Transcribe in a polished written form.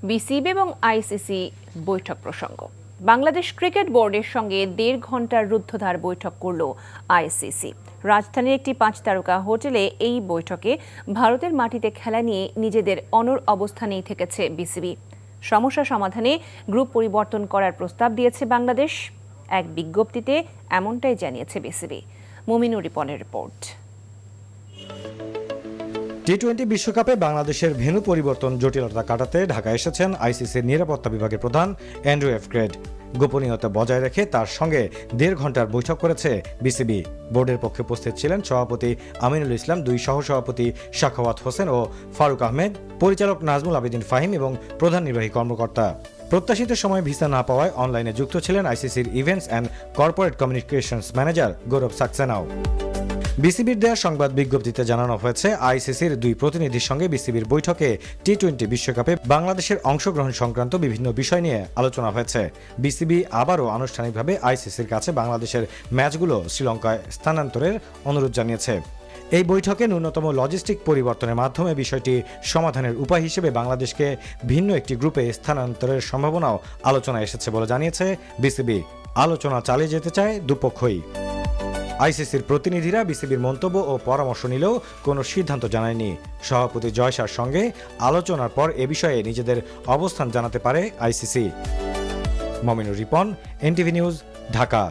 BCB এবং ICC বৈঠক প্রসঙ্গ। বাংলাদেশ ক্রিকেট বোর্ডের সঙ্গে 1.5 ঘন্টার রুদ্ধদ্বার বৈঠক করল আইসিসি। রাজধানীর একটি 5 তারকা হোটেলে এই বৈঠকে ভারতের মাটিতে খেলা নিয়ে নিজেদের অনড় অবস্থানেই থেকেছে বিসিবি। সমস্যা সমাধানে গ্রুপ পরিবর্তন করার প্রস্তাব দিয়েছে বাংলাদেশ। এক বিজ্ঞপ্তিতে এমনটাই জানিয়েছে বিসিবি। মুমিনুর রিপনের রিপোর্ট। টি-20 বিশ্বকাপে বাংলাদেশের ভেন্যু পরিবর্তন জটিলতা কাটাতে ঢাকা এসেছেন আইসিসির নিরাপত্তা বিভাগের প্রধান অ্যান্ড্রু এফ গ্রেড। গোপনীয়তা বজায় রেখে তার সঙ্গে 1.5 ঘন্টার বৈঠক করেছে বিসিবি। বোর্ডের পক্ষে উপস্থিত ছিলেন সভাপতি আমিনুল ইসলাম, 2 সহসভাপতি সাখাওয়াত হোসেন ও ফারুক আহমেদ, পরিচালক নাজমুল আবেদিন ফাহিম এবং প্রধান নির্বাহী কর্মকর্তা। প্রত্যাশিত সময় ভিসা না পাওয়ায় অনলাইনে যুক্ত ছিলেন আইসিসির events and corporate communications manager Gaurav সাক্সেনাও। বিসিবির দেওয়া সংবাদ বিজ্ঞপ্তিতে জানানো হয়েছে, আইসিসির 2 প্রতিনিধির সঙ্গে বিসিবির বৈঠকে টি-20 বিশ্বকাপে বাংলাদেশের অংশগ্রহণ সংক্রান্ত বিভিন্ন বিষয় নিয়ে আলোচনা হয়েছে। বিসিবি আবারও আনুষ্ঠানিকভাবে আইসিসির কাছে বাংলাদেশের ম্যাচগুলো শ্রীলঙ্কায় স্থানান্তরের অনুরোধ জানিয়েছে। এই বৈঠকে ন্যূনতম লজিস্টিক পরিবর্তনের মাধ্যমে বিষয়টি সমাধানের উপায় হিসেবে বাংলাদেশকে ভিন্ন একটি গ্রুপে স্থানান্তরের সম্ভাবনাও আলোচনায় এসেছে বলে জানিয়েছে বিসিবি। আলোচনা চালিয়ে যেতে চায় দুপক্ষই। আইসিসির প্রতিনিধিরা বিসিবির মন্তব্য ও পরামর্শ নিলেও কোনো সিদ্ধান্ত জানায়নি। সভাপতি জয়সার সঙ্গে আলোচনার পর এ বিষয়ে নিজেদের অবস্থান জানাতে পারে ICC. Muminur Ripon, NTV news, Dhaka.